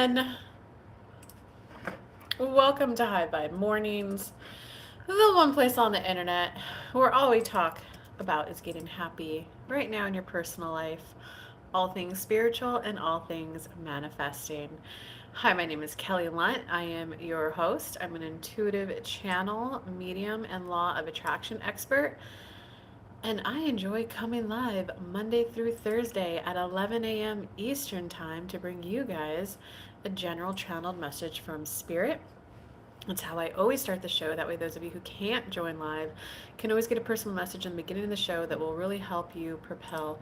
everyone. Welcome to High Vibe Mornings, the one place on the internet where all we talk about is getting happy right now in your personal life, all things spiritual and all things manifesting. Hi, my name is Kelly Lunt. I am your host. I'm an intuitive channel, medium, and law of attraction expert. And I enjoy coming live Monday through Thursday at 11 a.m. Eastern Time to bring you guys a general channeled message from Spirit. That's how I always start the show. That way, those of you who can't join live can always get a personal message in the beginning of the show that will really help you propel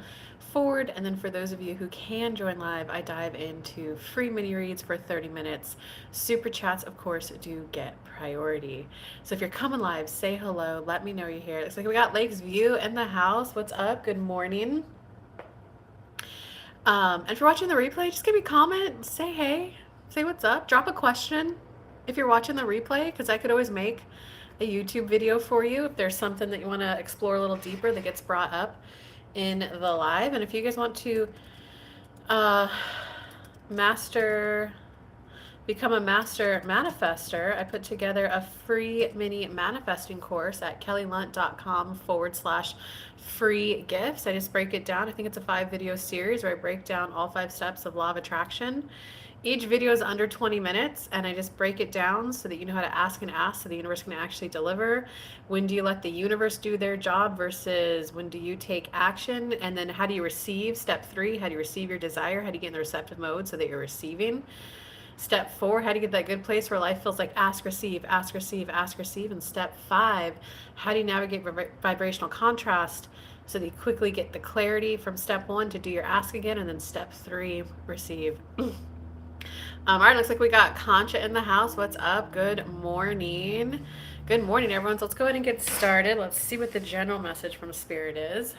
forward. And then for those of you who can join live, I dive into free mini reads for 30 minutes. Super chats, of course, do get priority. So if you're coming live, say hello. Let me know you're here. Looks like we got Lakes View in the house. What's up? Good morning. And if you're watching the replay, just give me a comment, say hey, say what's up, drop a question if you're watching the replay, because I could always make a YouTube video for you if there's something that you want to explore a little deeper that gets brought up in the live. And if you guys want to uh, master become a master manifester, I put together a free mini manifesting course at kellylunt.com/free gifts. I just break it down. I think it's a 5 video series where I break down all 5 steps of law of attraction. Each video is under 20 minutes, and I just break it down so that you know how to ask and ask so the universe can actually deliver. When do you let the universe do their job versus when do you take action? And then how do you receive? Step 3, how do you receive your desire? How do you get in the receptive mode so that you're receiving? Step 4, how do you get that good place where life feels like ask, receive, ask, receive, ask, receive? And step 5, how do you navigate vibrational contrast so that you quickly get the clarity from step 1 to do your ask again? And then step 3, receive. All right, looks like we got Concha in the house. What's up? Good morning. Good morning, everyone. So let's go ahead and get started. Let's see what the general message from Spirit is.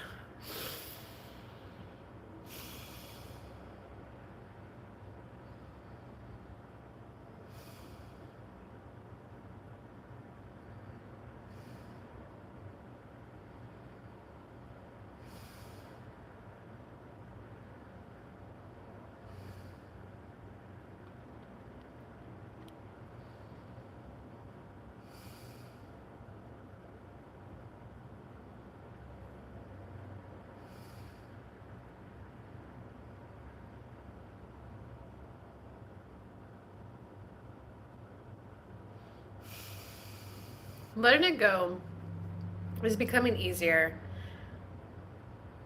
Letting it go is becoming easier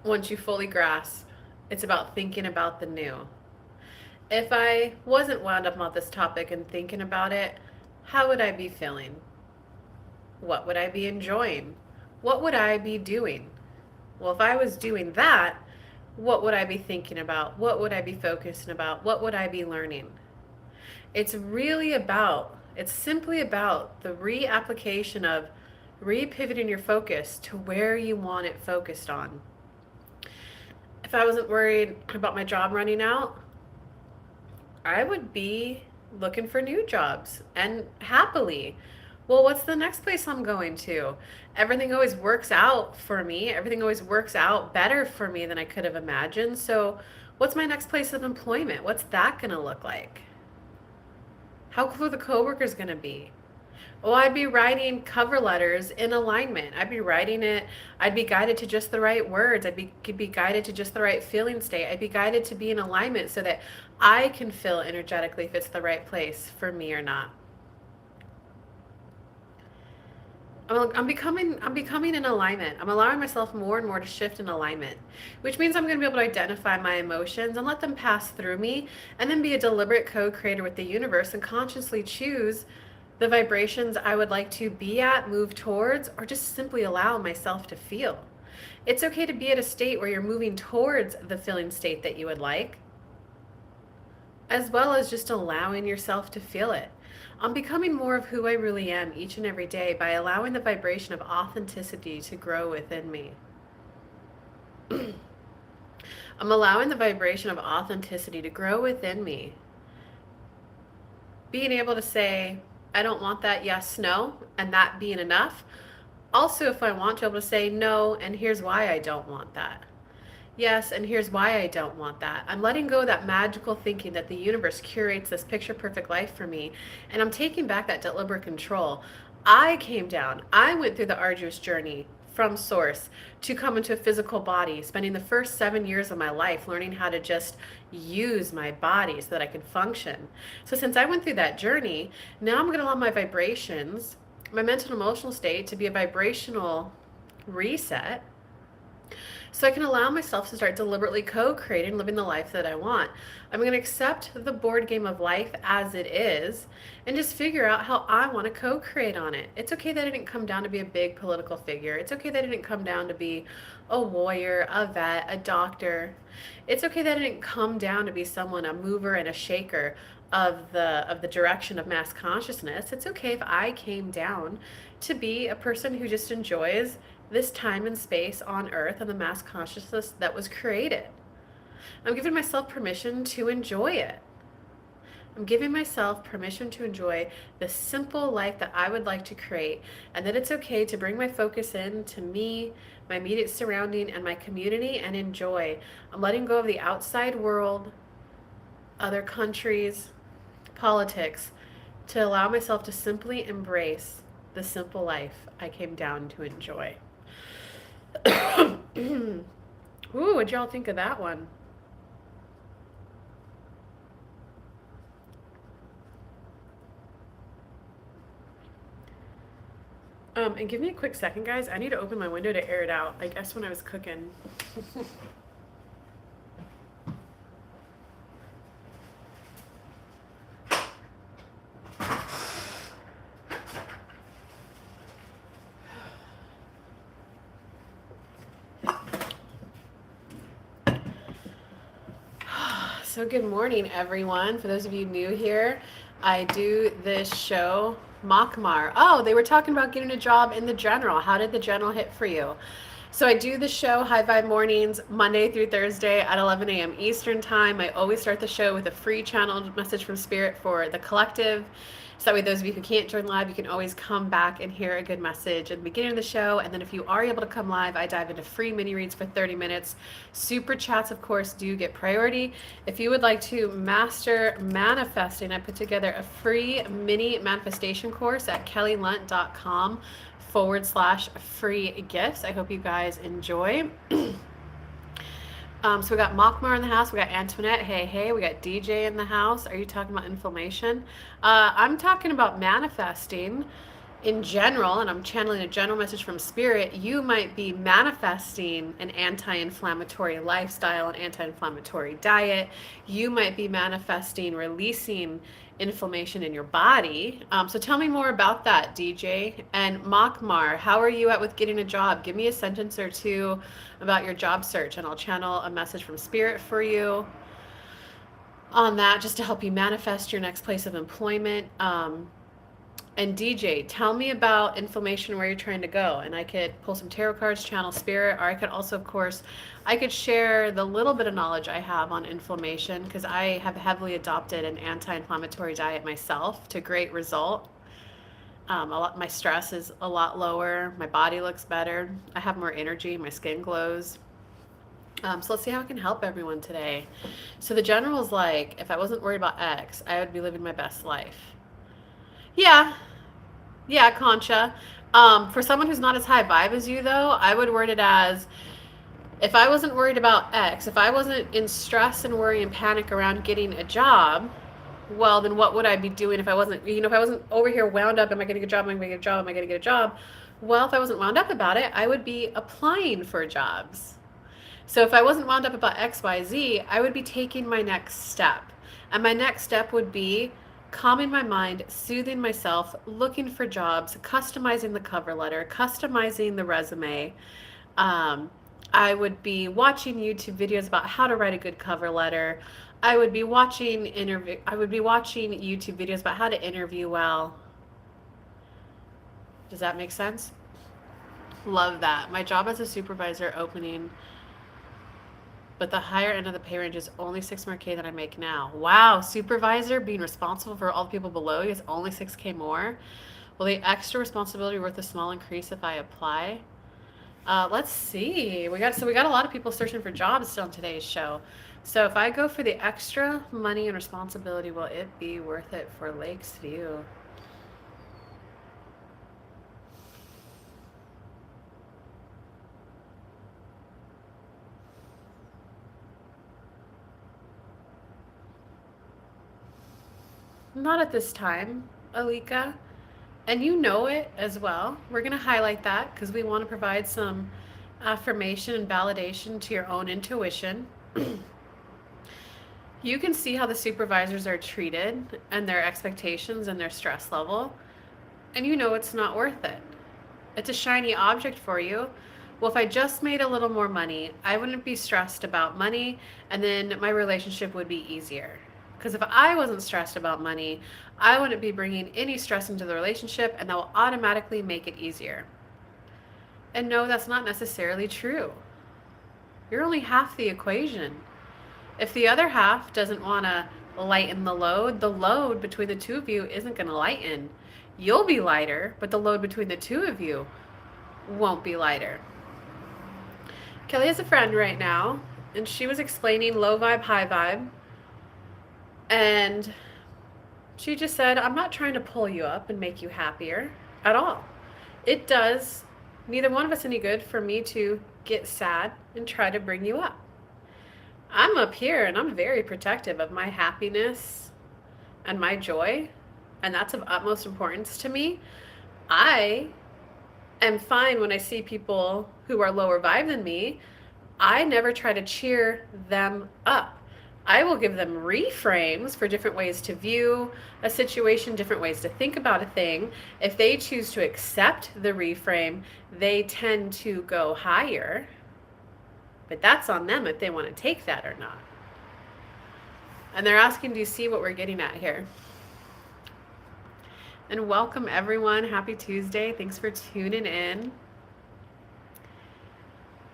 once you fully grasp it's about thinking about the new. If I wasn't wound up on this topic and thinking about it, how would I be feeling? What would I be enjoying? What would I be doing? Well, if I was doing that, what would I be thinking about? What would I be focusing about? What would I be learning? It's simply about the reapplication of repivoting your focus to where you want it focused on. If I wasn't worried about my job running out, I would be looking for new jobs and happily. Well, what's the next place I'm going to? Everything always works out for me. Everything always works out better for me than I could have imagined. So, what's my next place of employment? What's that going to look like? How cool are the coworkers going to be? Oh, I'd be writing cover letters in alignment. I'd be writing it. I'd be guided to just the right words. Could be guided to just the right feeling state. I'd be guided to be in alignment so that I can feel energetically if it's the right place for me or not. I'm becoming in alignment. I'm allowing myself more and more to shift in alignment, which means I'm going to be able to identify my emotions and let them pass through me, and then be a deliberate co-creator with the universe and consciously choose the vibrations I would like to be at, move towards, or just simply allow myself to feel. It's okay to be at a state where you're moving towards the feeling state that you would like, as well as just allowing yourself to feel it. I'm becoming more of who I really am each and every day by allowing the vibration of authenticity to grow within me. I'm allowing the vibration of authenticity to grow within me. Being able to say, I don't want that, yes, no, and that being enough. Also, if I want to, be able to say no, and here's why I don't want that. Yes, and here's why I don't want that. I'm letting go of that magical thinking that the universe curates this picture perfect life for me, and I'm taking back that deliberate control. I came down, I went through the arduous journey from source to come into a physical body, spending the first 7 years of my life learning how to just use my body so that I could function. So, since I went through that journey, now I'm going to allow my vibrations, my mental and emotional state to be a vibrational reset so I can allow myself to start deliberately co-creating, living the life that I want. I'm going to accept the board game of life as it is and just figure out how I want to co-create on it. It's okay that I didn't come down to be a big political figure. It's okay that I didn't come down to be a warrior, a vet, a doctor. It's okay that I didn't come down to be someone, a mover and a shaker of the direction of mass consciousness. It's okay if I came down to be a person who just enjoys this time and space on earth and the mass consciousness that was created. I'm giving myself permission to enjoy it. I'm giving myself permission to enjoy the simple life that I would like to create, and that it's okay to bring my focus in to me, my immediate surrounding, and my community and enjoy. I'm letting go of the outside world, other countries, politics, to allow myself to simply embrace the simple life I came down to enjoy. Ooh, what'd y'all think of that one? And give me a quick second, guys. I need to open my window to air it out. I guess when I was cooking. So, good morning, everyone. For those of you new here, I do this show, Makmar. Oh, they were talking about getting a job in the general. How did the general hit for you? So, I do the show High Vibe Mornings, Monday through Thursday at 11 a.m. Eastern Time. I always start the show with a free channeled message from Spirit for the collective. So that way, those of you who can't join live, you can always come back and hear a good message at the beginning of the show. And then if you are able to come live, I dive into free mini reads for 30 minutes. Super chats, of course, do get priority. If you would like to master manifesting, I put together a free mini manifestation course at kellylunt.com/free gifts. I hope you guys enjoy. So we got Makmar in the house. We got Antoinette. Hey, hey. We got DJ in the house. Are you talking about inflammation? I'm talking about manifesting in general, and I'm channeling a general message from Spirit. You might be manifesting an anti-inflammatory lifestyle, an anti-inflammatory diet. You might be manifesting releasing inflammation in your body. So tell me more about that, DJ. And Makmar, how are you at with getting a job? Give me a sentence or two about your job search, and I'll channel a message from Spirit for you on that, just to help you manifest your next place of employment. And DJ, tell me about inflammation, where you're trying to go. And I could pull some tarot cards, channel Spirit, or I could also, of course, I could share the little bit of knowledge I have on inflammation, because I have heavily adopted an anti-inflammatory diet myself to great result. My stress is a lot lower. My body looks better. I have more energy. My skin glows. So let's see how I can help everyone today. So the general's like, if I wasn't worried about X, I would be living my best life. Yeah, yeah, Concha. For someone who's not as high vibe as you, though, I would word it as, if I wasn't worried about X, if I wasn't in stress and worry and panic around getting a job, well, then what would I be doing if I wasn't, if I wasn't over here wound up, am I going to get a job? Am I going to get a job? Am I going to get a job? Well, if I wasn't wound up about it, I would be applying for jobs. So if I wasn't wound up about X, Y, Z, I would be taking my next step. And my next step would be calming my mind, soothing myself, looking for jobs, customizing the cover letter, customizing the resume. I would be watching YouTube videos about how to write a good cover letter. I would be watching YouTube videos about how to interview well. Does that make sense? Love that. My job as a supervisor opening, but the higher end of the pay range is only 6 more K than I make now. Wow, supervisor being responsible for all the people below you is only 6K more. Will the extra responsibility worth a small increase if I apply? Let's see. We got a lot of people searching for jobs still in today's show. So if I go for the extra money and responsibility, will it be worth it for Lakes View? Not at this time, Alika. And you know it as well. We're going to highlight that because we want to provide some affirmation and validation to your own intuition. You can see how the supervisors are treated and their expectations and their stress level, and you know it's not worth it. It's a shiny object for you. Well, if I just made a little more money, I wouldn't be stressed about money, and then my relationship would be easier. Because if I wasn't stressed about money, I wouldn't be bringing any stress into the relationship, and that will automatically make it easier. And no, that's not necessarily true. You're only half the equation. If the other half doesn't want to lighten the load between the two of you isn't going to lighten. You'll be lighter, but the load between the two of you won't be lighter. Kelly has a friend right now, and she was explaining low vibe, high vibe. And she just said, I'm not trying to pull you up and make you happier at all. It does neither one of us any good for me to get sad and try to bring you up. I'm up here and I'm very protective of my happiness and my joy, and that's of utmost importance to me. I am fine when I see people who are lower vibe than me. I never try to cheer them up. I will give them reframes for different ways to view a situation, different ways to think about a thing. If they choose to accept the reframe, they tend to go higher. But that's on them if they want to take that or not. And they're asking, do you see what we're getting at here? And welcome everyone. Happy Tuesday. Thanks for tuning in.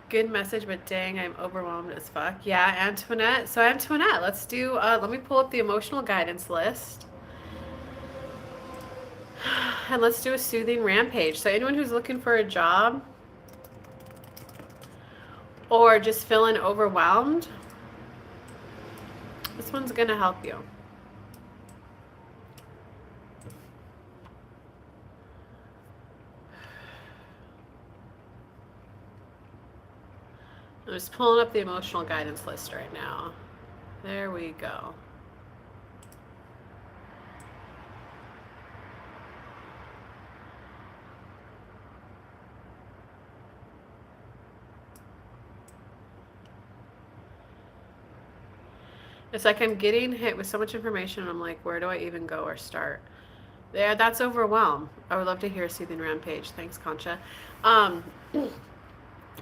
Good message, but dang, I'm overwhelmed as fuck. Yeah, Antoinette. So Antoinette, let's do, let me pull up the emotional guidance list. And let's do a soothing rampage. So anyone who's looking for a job or just feeling overwhelmed, this one's gonna help you. I'm just pulling up the emotional guidance list right now. There we go. It's like I'm getting hit with so much information, and I'm like, where do I even go or start? Yeah, that's overwhelm. I would love to hear a soothing rampage. Thanks, Concha.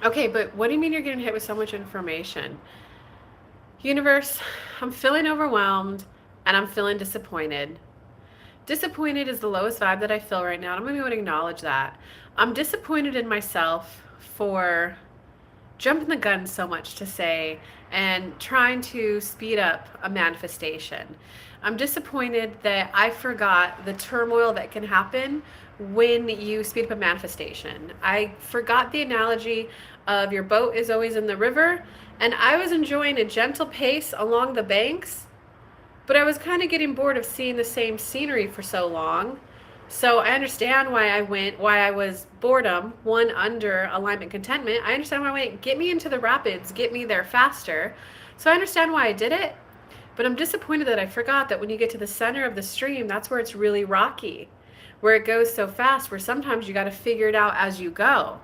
Okay, but what do you mean you're getting hit with so much information? Universe, I'm feeling overwhelmed and I'm feeling disappointed. Disappointed is the lowest vibe that I feel right now. And I'm going to go and acknowledge that. I'm disappointed in myself for jumping the gun so much to say and trying to speed up a manifestation. I'm disappointed that I forgot the turmoil that can happen when you speed up a manifestation. I forgot the analogy of your boat is always in the river, and I was enjoying a gentle pace along the banks, but I was kind of getting bored of seeing the same scenery for so long. So I understand why I was boredom, one under alignment contentment. I understand why I went, get me into the rapids, get me there faster. So I understand why I did it, but I'm disappointed that I forgot that when you get to the center of the stream, that's where it's really rocky, where it goes so fast, where sometimes you got to figure it out as you go.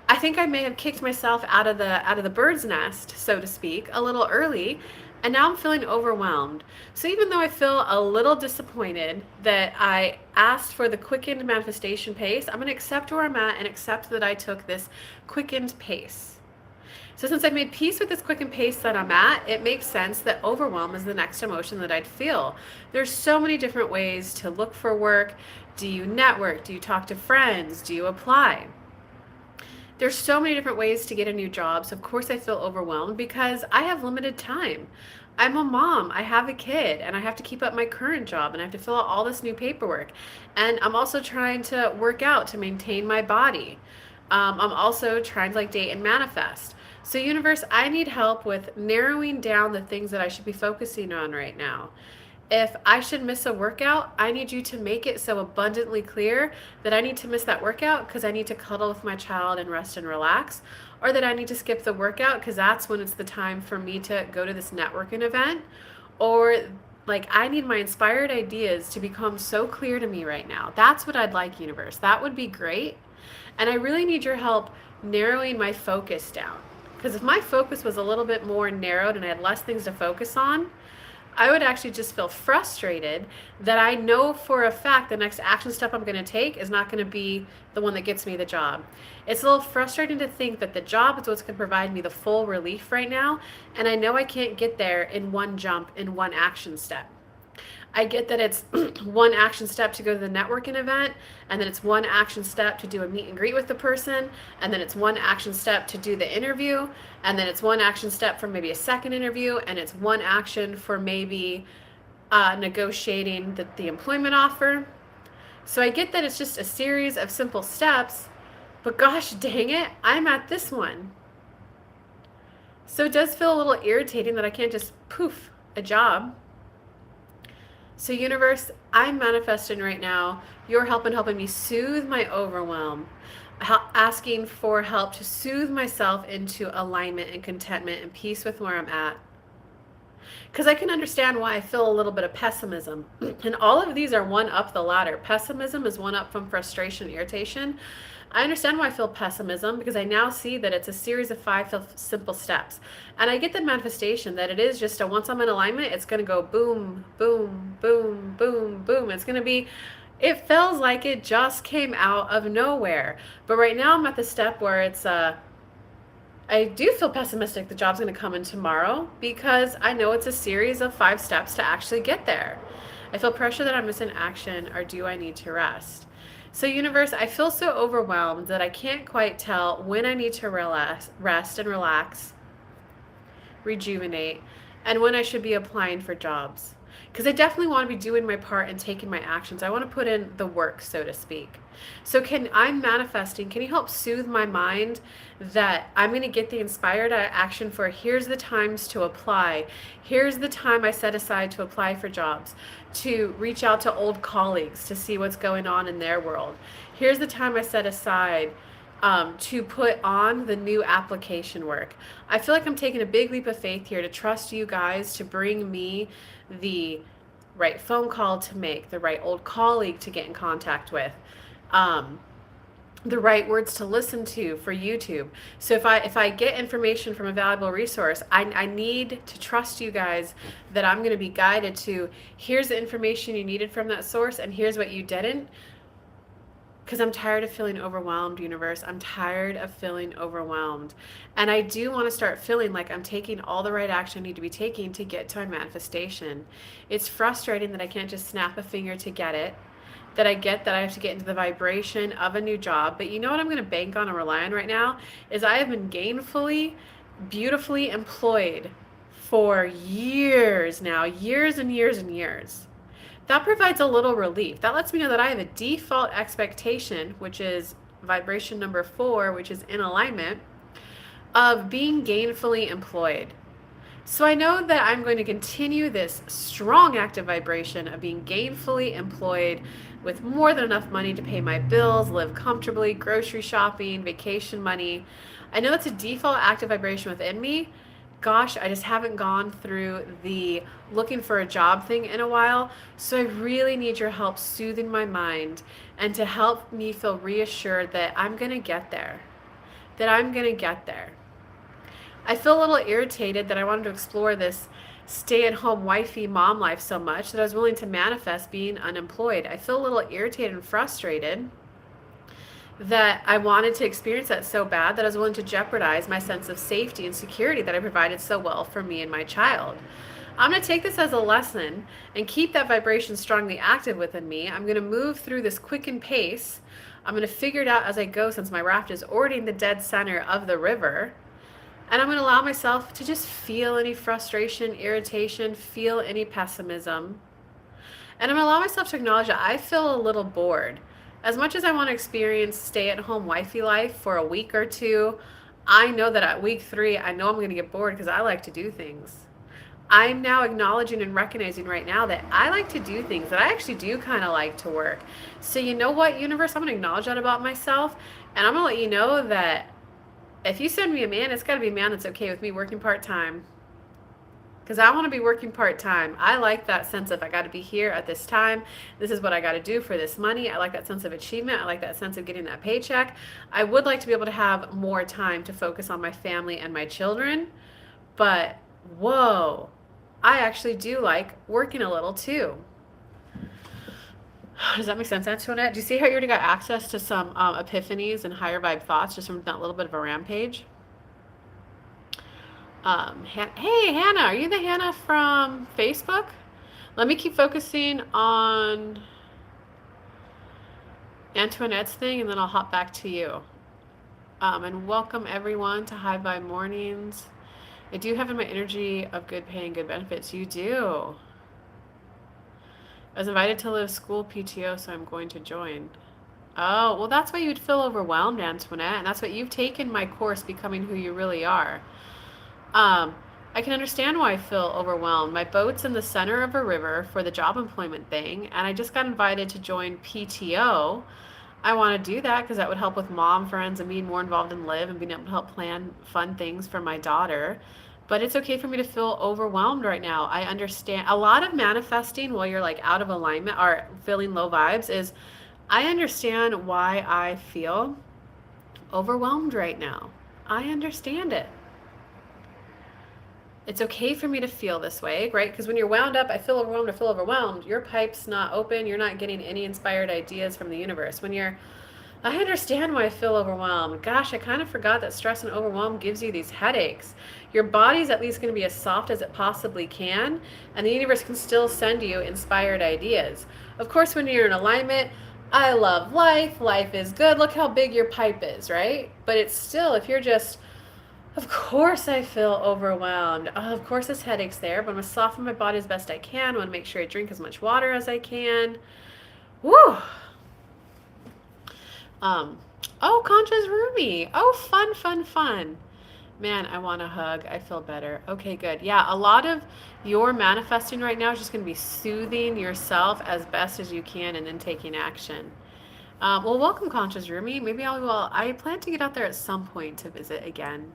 I think I may have kicked myself out of the bird's nest, so to speak, a little early. And now I'm feeling overwhelmed. So even though I feel a little disappointed that I asked for the quickened manifestation pace, I'm going to accept where I'm at and accept that I took this quickened pace. So since I've made peace with this quickened pace that I'm at, it makes sense that overwhelm is the next emotion that I'd feel. There's so many different ways to look for work. Do you network? Do you talk to friends? Do you apply? There's so many different ways to get a new job. So of course I feel overwhelmed because I have limited time. I'm a mom, I have a kid, and I have to keep up my current job, and I have to fill out all this new paperwork. And I'm also trying to work out to maintain my body. I'm also trying to like date and manifest. So, universe, I need help with narrowing down the things that I should be focusing on right now. If I should miss a workout, I need you to make it so abundantly clear that I need to miss that workout because I need to cuddle with my child and rest and relax, or that I need to skip the workout because that's when it's the time for me to go to this networking event, or like I need my inspired ideas to become so clear to me right now. That's what I'd like, universe. That would be great. And I really need your help narrowing my focus down. Because if my focus was a little bit more narrowed and I had less things to focus on, I would actually just feel frustrated that I know for a fact the next action step I'm going to take is not going to be the one that gets me the job. It's a little frustrating to think that the job is what's going to provide me the full relief right now, and I know I can't get there in one jump, in one action step. I get that it's one action step to go to the networking event, and then it's one action step to do a meet and greet with the person, and then it's one action step to do the interview, and then it's one action step for maybe a second interview, and it's one action for maybe negotiating the employment offer. So I get that it's just a series of simple steps, but gosh dang it, I'm at this one. So it does feel a little irritating that I can't just poof a job. So, universe, I'm manifesting right now your help in helping me soothe my overwhelm, asking for help to soothe myself into alignment and contentment and peace with where I'm at. Because I can understand why I feel a little bit of pessimism. And all of these are one up the ladder. Pessimism is one up from frustration, irritation. I understand why I feel pessimism because I now see that it's a series of 5 simple steps. And I get the manifestation that it is just a once I'm in alignment, it's going to go boom, boom, boom, boom, boom. It's going to be, it feels like it just came out of nowhere. But right now I'm at the step where it's, I do feel pessimistic the job's going to come in tomorrow because I know it's a series of 5 steps to actually get there. I feel pressure that I'm missing action, or do I need to rest? So, universe, I feel so overwhelmed that I can't quite tell when I need to rest and relax, rejuvenate, and when I should be applying for jobs. Because I definitely want to be doing my part and taking my actions. I want to put in the work, so to speak. So I'm manifesting. Can you help soothe my mind that I'm going to get the inspired action for here's the times to apply. Here's the time I set aside to apply for jobs, to reach out to old colleagues to see what's going on in their world. Here's the time I set aside to put on the new application work. I feel like I'm taking a big leap of faith here to trust you guys to bring me the right phone call to make, the right old colleague to get in contact with, the right words to listen to for YouTube. So if I get information from a valuable resource, I need to trust you guys that I'm going to be guided to here's the information you needed from that source and here's what you didn't. Because I'm tired of feeling overwhelmed, universe. I'm tired of feeling overwhelmed. And I do want to start feeling like I'm taking all the right action I need to be taking to get to my manifestation. It's frustrating that I can't just snap a finger to get it, that I get that I have to get into the vibration of a new job. But you know what I'm going to bank on and rely on right now is I have been gainfully, beautifully employed for years now, years and years and years. That provides a little relief. That lets me know that I have a default expectation, which is vibration number 4, which is in alignment, of being gainfully employed. So I know that I'm going to continue this strong active vibration of being gainfully employed with more than enough money to pay my bills, live comfortably, grocery shopping, vacation money. I know it's a default active vibration within me. Gosh, I just haven't gone through the looking for a job thing in a while. So I really need your help soothing my mind and to help me feel reassured that I'm going to get there. That I'm going to get there. I feel a little irritated that I wanted to explore this stay-at-home wifey mom life so much that I was willing to manifest being unemployed. I feel a little irritated and frustrated that I wanted to experience that so bad that I was willing to jeopardize my sense of safety and security that I provided so well for me and my child. I'm going to take this as a lesson and keep that vibration strongly active within me. I'm going to move through this quickened pace. I'm going to figure it out as I go since my raft is already in the dead center of the river. And I'm going to allow myself to just feel any frustration, irritation, feel any pessimism. And I'm going to allow myself to acknowledge that I feel a little bored. As much as I want to experience stay-at-home wifey life for a week or two, I know that at week 3, I know I'm going to get bored because I like to do things. I'm now acknowledging and recognizing right now that I like to do things, that I actually do kind of like to work. So, you know what, universe? I'm going to acknowledge that about myself. And I'm going to let you know that if you send me a man, it's got to be a man that's okay with me working part time. Because I want to be working part time. I like that sense of I got to be here at this time. This is what I got to do for this money. I like that sense of achievement. I like that sense of getting that paycheck. I would like to be able to have more time to focus on my family and my children. But whoa, I actually do like working a little too. Does that make sense, Antoinette? Do you see how you already got access to some epiphanies and higher vibe thoughts just from that little bit of a rampage? Hey, Hannah, are you the Hannah from Facebook? Let me keep focusing on Antoinette's thing, and then I'll hop back to you. And welcome everyone to High Vibe Mornings. I do have in my energy of good pay and good benefits. You do. I was invited to live school PTO, so I'm going to join. Oh, well, that's why you'd feel overwhelmed, Antoinette, and that's what you've taken my course, Becoming Who You Really Are. I can understand why I feel overwhelmed. My boat's in the center of a river for the job employment thing, and I just got invited to join PTO. I want to do that because that would help with mom friends and being more involved in Live and being able to help plan fun things for my daughter. But it's okay for me to feel overwhelmed right now. I understand a lot of manifesting while you're like out of alignment or feeling low vibes is I understand why I feel overwhelmed right now. I understand it. It's okay for me to feel this way, right? Because when you're wound up, I feel overwhelmed. Your pipe's not open. You're not getting any inspired ideas from the universe. I understand why I feel overwhelmed. Gosh, I kind of forgot that stress and overwhelm gives you these headaches. Your body's at least going to be as soft as it possibly can, and the universe can still send you inspired ideas. Of course, when you're in alignment, I love life. Life is good. Look how big your pipe is, right? But it's still, if you're just of course I feel overwhelmed. Of course this headache's there, but I'm going to soften my body as best I can. I want to make sure I drink as much water as I can. Woo! Oh, Concha's roomy. Oh, fun, fun, fun. Man, I want a hug. I feel better. Okay, good. Yeah, a lot of your manifesting right now is just going to be soothing yourself as best as you can and then taking action. Well, welcome, Conscious Roomy. Maybe I plan to get out there at some point to visit again.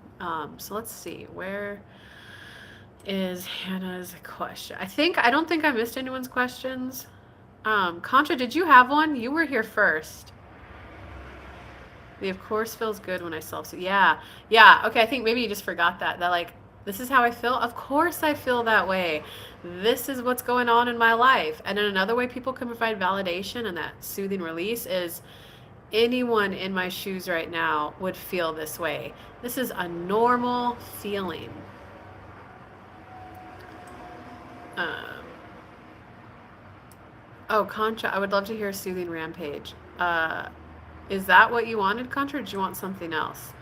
So let's see. Where is Hannah's question? I don't think I missed anyone's questions. Contra, did you have one? You were here first. The of course feels good when I self-soothe. Yeah. Okay, I think maybe you just forgot that. That like, this is how I feel. Of course I feel that way. This is what's going on in my life. And then another way people can provide validation and that soothing release is anyone in my shoes right now would feel this way. This is a normal feeling. Oh, Concha, I would love to hear a soothing rampage. Is that what you wanted, Concha, or did you want something else?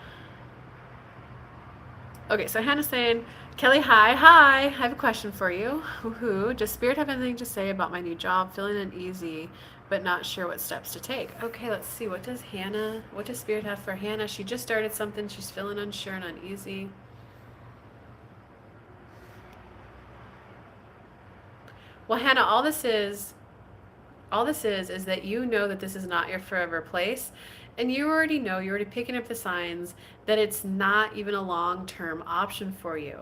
Okay, so Hannah's saying, Kelly, hi. I have a question for you. Woohoo. Does Spirit have anything to say about my new job? Feeling uneasy, but not sure what steps to take. Okay, let's see. What does Spirit have for Hannah? She just started something. She's feeling unsure and uneasy. Well, Hannah, all this is that you know that this is not your forever place. And you already know, you're already picking up the signs that it's not even a long-term option for you.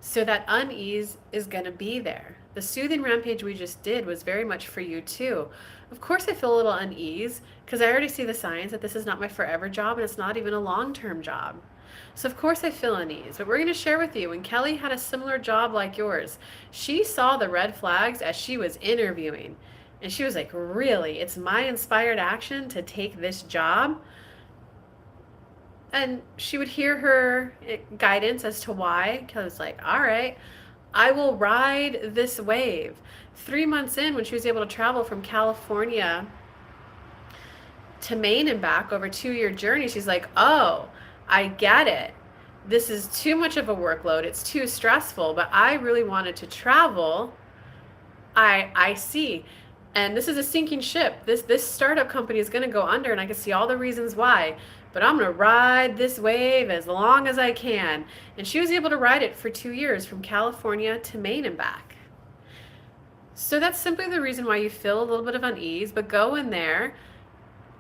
So that unease is going to be there. The soothing rampage we just did was very much for you too. Of course I feel a little unease because I already see the signs that this is not my forever job and it's not even a long-term job. So of course I feel unease, but we're going to share with you when Kelly had a similar job like yours, she saw the red flags as she was interviewing. And she was like, really? It's my inspired action to take this job? And she would hear her guidance as to why. Kelly was like, all right, I will ride this wave. 3 months in, when she was able to travel from California to Maine and back over a 2-year journey, she's like, oh, I get it. This is too much of a workload. It's too stressful, but I really wanted to travel. I see. And this is a sinking ship. This startup company is going to go under, and I can see all the reasons why. But I'm going to ride this wave as long as I can. And she was able to ride it for 2 years from California to Maine and back. So that's simply the reason why you feel a little bit of unease, but go in there.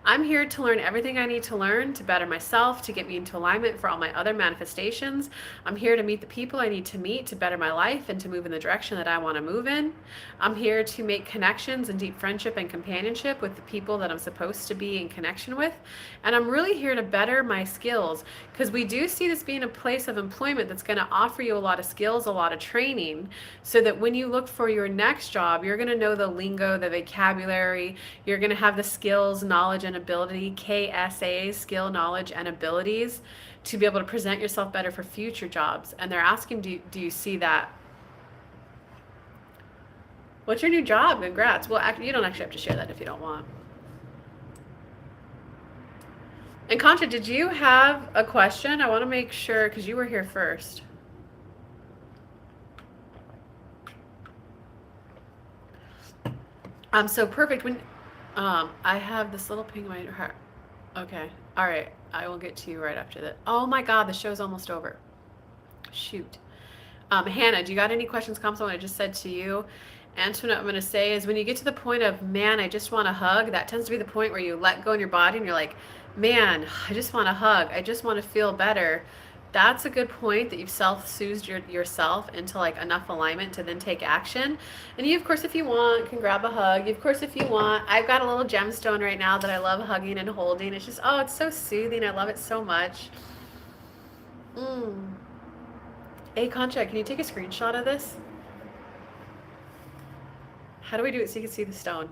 I'm here to learn everything I need to learn to better myself, to get me into alignment for all my other manifestations. I'm here to meet the people I need to meet to better my life and to move in the direction that I want to move in. I'm here to make connections and deep friendship and companionship with the people that I'm supposed to be in connection with. And I'm really here to better my skills, because we do see this being a place of employment that's going to offer you a lot of skills, a lot of training, so that when you look for your next job, you're going to know the lingo, the vocabulary, you're going to have the skills, knowledge, and ability, KSAs, skill, knowledge, and abilities, to be able to present yourself better for future jobs. And they're asking, do you see that? What's your new job? Congrats. Well, you don't actually have to share that if you don't want. And Concha, did you have a question? I want to make sure, because you were here first. So perfect. When I have this little ping in my heart. Okay. All right. I will get to you right after that. Oh my God, the show's almost over. Shoot. Hannah, do you got any questions, comments on what I just said to you? Antoinette, what I'm going to say is, when you get to the point of, man, I just want a hug, that tends to be the point where you let go in your body and you're like, man, I just want a hug. I just want to feel better. That's a good point that you've self-soothed yourself into like enough alignment to then take action. And you, of course, if you want, can grab a hug. Of course, if you want, I've got a little gemstone right now that I love hugging and holding. It's just, oh, it's so soothing. I love it so much. Hey, Concha, can you take a screenshot of this? How do we do it so you can see the stone?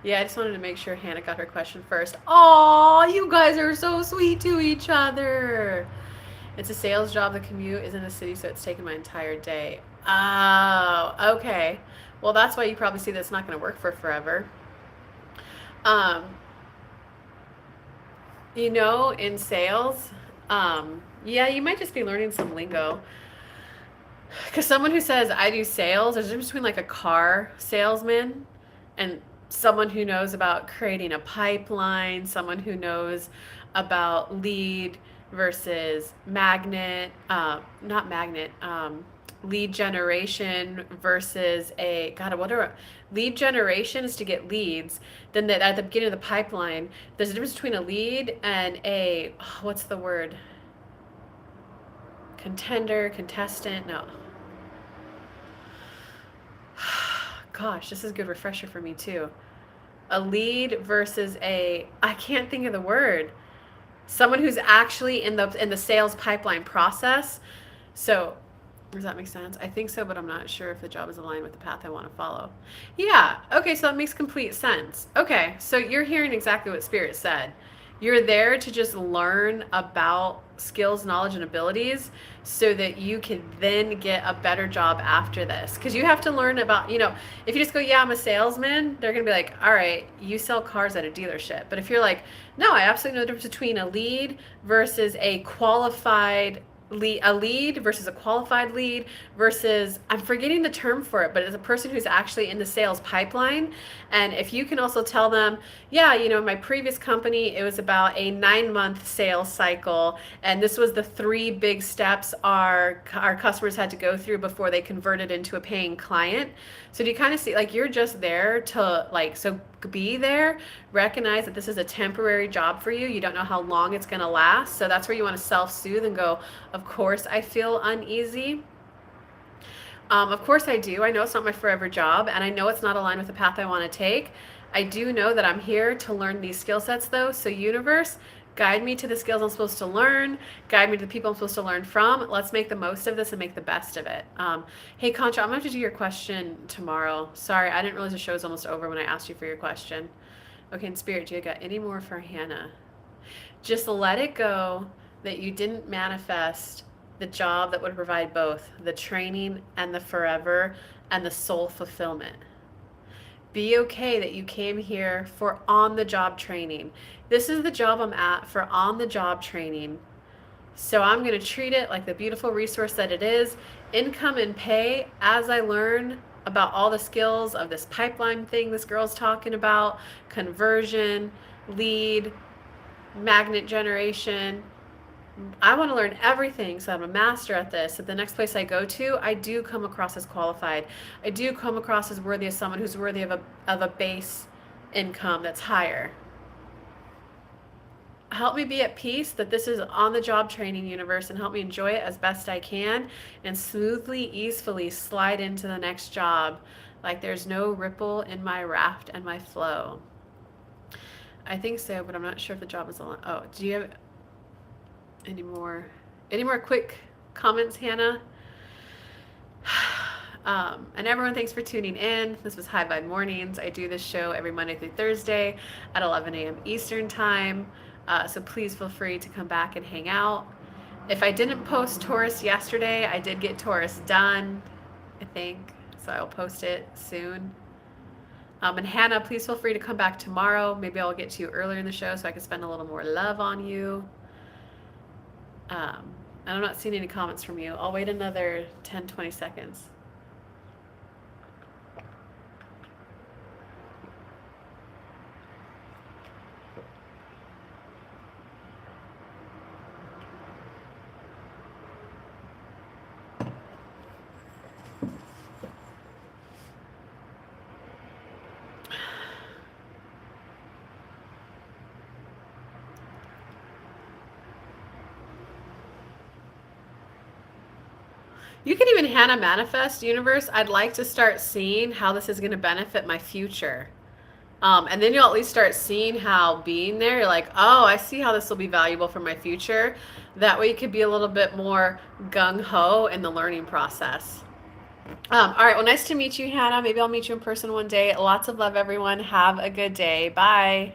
Yeah, I just wanted to make sure Hannah got her question first. Oh, you guys are so sweet to each other. It's a sales job. The commute is in the city, so it's taken my entire day. Oh, okay. Well, that's why you probably see that it's not going to work for forever. You know, in sales, yeah, you might just be learning some lingo. Because someone who says, I do sales, there's a difference between like a car salesman and someone who knows about creating a pipeline, someone who knows about lead versus magnet, not magnet, lead generation versus lead generation is to get leads. Then at the beginning of the pipeline, there's a difference between a lead and what's the word? Contestant, no. Gosh, this is a good refresher for me too. A lead versus I can't think of the word. Someone who's actually in the sales pipeline process. So, does that make sense? I think so, but I'm not sure if the job is aligned with the path I want to follow. Yeah, okay, so that makes complete sense. Okay, so you're hearing exactly what Spirit said. You're there to just learn about skills, knowledge, and abilities so that you can then get a better job after this. Because you have to learn about, if you just go, yeah, I'm a salesman, they're going to be like, all right, you sell cars at a dealership. But if you're like, no, I absolutely know the difference between a lead versus a qualified lead, a lead versus a qualified lead versus, I'm forgetting the term for it, but it's a person who's actually in the sales pipeline. And if you can also tell them, yeah, my previous company, it was about a 9-month sales cycle, and this was the 3 big steps our customers had to go through before they converted into a paying client. So do you kind of see, like, you're just there to, like, so be there, recognize that this is a temporary job for you. You don't know how long it's going to last. So that's where you want to self-soothe and go, of course I feel uneasy. Of course I do. I know it's not my forever job, and I know it's not aligned with the path I want to take. I do know that I'm here to learn these skill sets though. So universe, guide me to the skills I'm supposed to learn, guide me to the people I'm supposed to learn from. Let's make the most of this and make the best of it. Hey, Concha, I'm going to have to do your question tomorrow. Sorry, I didn't realize the show's almost over when I asked you for your question. Okay, in Spirit, do you got any more for Hannah? Just let it go that you didn't manifest the job that would provide both the training and the forever and the soul fulfillment. Be okay that you came here for on-the-job training. This is the job I'm at for on-the-job training. So I'm going to treat it like the beautiful resource that it is. income and pay as I learn about all the skills of this pipeline thing this girl's talking about, conversion, lead, magnet generation. I want to learn everything so I'm a master at this. At the next place I go to, I do come across as qualified. I do come across as worthy as someone who's worthy of a base income that's higher. Help me be at peace that this is on the job training universe and help me enjoy it as best I can and smoothly, easily slide into the next job like there's no ripple in my raft and my flow. I think so, but I'm not sure if the job is on. Oh, do you have any more quick comments, Hannah? And everyone, thanks for tuning in. This was High Vibe Mornings. I do this show every Monday through Thursday at 11 a.m. Eastern Time. So please feel free to come back and hang out. If I didn't post Taurus yesterday, I did get Taurus done, I think. So I'll post it soon. And Hannah, please feel free to come back tomorrow. Maybe I'll get to you earlier in the show so I can spend a little more love on you. And I'm not seeing any comments from you. I'll wait another 10-20 seconds. You can even Hannah manifest universe. I'd like to start seeing how this is going to benefit my future. And then you'll at least start seeing how being there, you're like, oh, I see how this will be valuable for my future. That way you could be a little bit more gung-ho in the learning process. All right, well, nice to meet you, Hannah. Maybe I'll meet you in person one day. Lots of love, everyone. Have a good day. Bye.